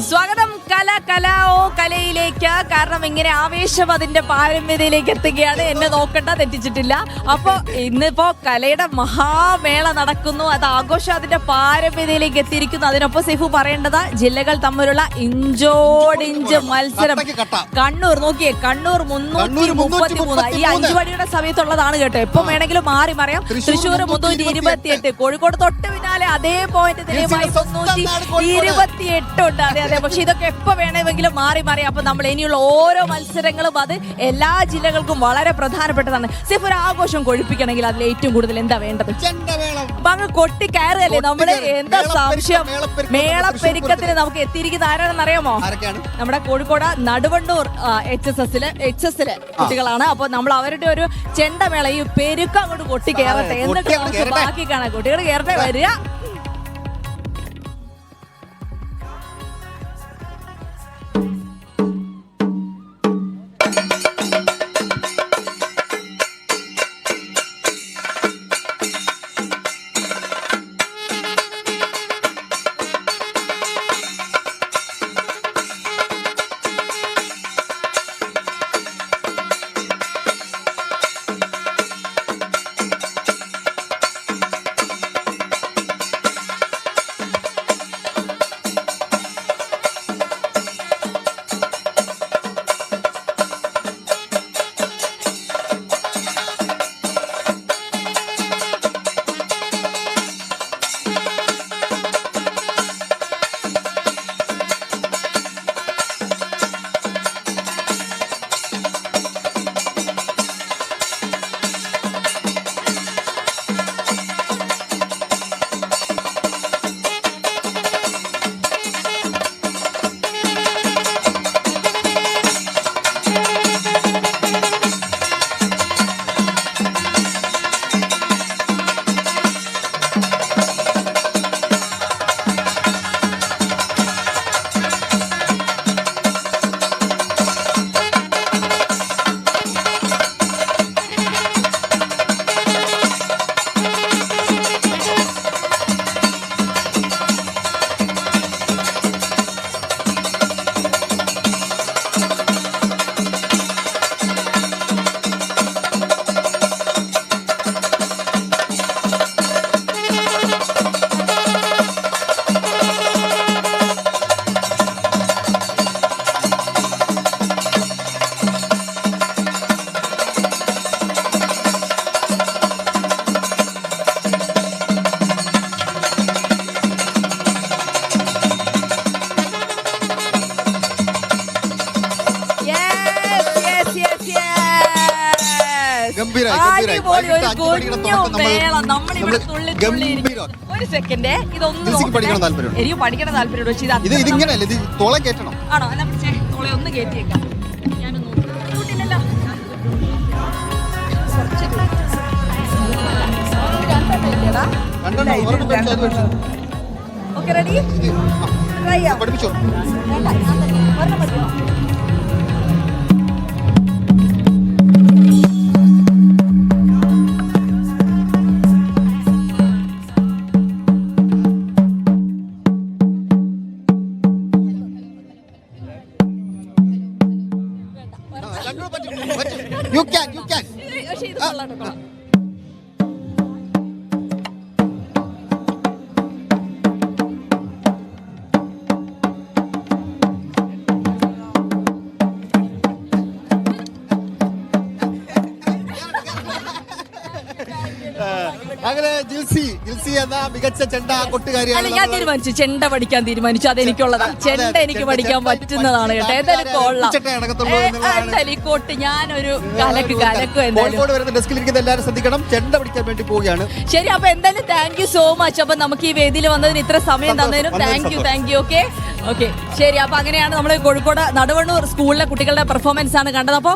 സ്വാഗതം കലയിലേക്ക്. കാരണം ഇങ്ങനെ ആവേശം അതിന്റെ പാരമ്യതയിലേക്ക് എത്തുകയാണ്. എന്നെ നോക്കണ്ട, തെറ്റിച്ചിട്ടില്ല. അപ്പൊ ഇന്നിപ്പോ കലയുടെ മഹാമേള നടക്കുന്നു. അത് ആഘോഷം അതിന്റെ പാരമ്യതയിലേക്ക് എത്തിയിരിക്കുന്നു. അതിനൊപ്പം സൈഫു പറയേണ്ടത് ജില്ലകൾ തമ്മിലുള്ള ഇഞ്ചോടിഞ്ച് മത്സരം. കണ്ണൂർ നോക്കിയേ, കണ്ണൂർ 333. ഈ 5 മണിയുടെ സമയത്തുള്ളതാണ് കേട്ടോ. എപ്പം വേണമെങ്കിലും മാറി മറിയാം. തൃശ്ശൂർ 328, കോഴിക്കോട് തൊട്ട് പിന്നാലെ അതേ പോയിന്റ് 328 ഉണ്ട്. അതെ അതെ, പക്ഷെ ഇതൊക്കെ എപ്പോ വേണമെങ്കിലും മാറി മാറി. അപ്പൊ നമ്മൾ ഇനിയുള്ള ഓരോ മത്സരങ്ങളും അത് എല്ലാ ജില്ലകൾക്കും വളരെ പ്രധാനപ്പെട്ടതാണ്. സിഫ്, ഒരു ആഘോഷം കൊഴിപ്പിക്കണമെങ്കിൽ അതിൽ ഏറ്റവും കൂടുതൽ എന്താ വേണ്ടത്? അങ്ങ് കൊട്ടി കയറുകയല്ലേ നമ്മള്. എന്താ സംശയം? മേളപ്പെരുക്കത്തിന് നമുക്ക് എത്തിയിരിക്കുന്ന ആരാണെന്ന് അറിയാമോ? നമ്മുടെ കോഴിക്കോട് നടുവണ്ണൂർ HSL കുട്ടികളാണ്. അപ്പൊ നമ്മൾ അവരുടെ ഒരു ചെണ്ടമേള, ഈ പെരുക്കം അങ്ങോട്ട് കൊട്ടി കയറട്ടെ, എന്നിട്ട് നമുക്ക് ബാക്കി കാണാം. കുട്ടികൾ കയറട്ടെ, വരിക. ഒരു സെക്കൻഡ്, ഇതൊന്നും എനിക്ക് പഠിക്കണ താല്പര്യം. ആണോ? എന്നാ പിടിച്ചേ, തോളെ ഒന്ന് കയറ്റിയേക്കാം. ഞാനൊന്നും കൂട്ടില്ലല്ലോ. Okay, ready? ട്രൈ ചെയ്യാം. പഠിപ്പിച്ചോ. ഒരെണ്ണം പറ്റുമോ? You can. അങ്ങനെ ജിൽസി എന്ന മികച്ച ചെണ്ട കൊട്ടുകാരിയാണ്. ഞാൻ തീരുമാനിച്ചു, ചെണ്ട പഠിക്കാൻ തീരുമാനിച്ചു. അതെനിക്കുള്ളതാ. ചെണ്ട എനിക്ക് പഠിക്കാൻ പറ്റുന്നതാണ് കേട്ടോ. ഏതായാലും കൊള്ളാം. ഞാനൊരു കലക്കും. കോഴിക്കോട് വരുന്ന ഡെസ്കിലിരിക്കുന്ന എല്ലാവരും ശ്രദ്ധിക്കണം, ചെണ്ട പഠിക്കാൻ വേണ്ടി പോവുകയാണ്. ശരി, അപ്പൊ എന്തായാലും താങ്ക് യു സോ മച്ച്. അപ്പൊ നമുക്ക് ഈ വേദിയിൽ വന്നതിന് ഇത്ര സമയം തന്നതിനും താങ്ക് യു. ഓക്കെ, ശരി. അപ്പൊ അങ്ങനെയാണ് നമ്മൾ കോഴിക്കോട് നടുവണ്ണൂർ സ്കൂളിലെ കുട്ടികളുടെ പെർഫോമൻസ് ആണ് കണ്ടത്. അപ്പോൾ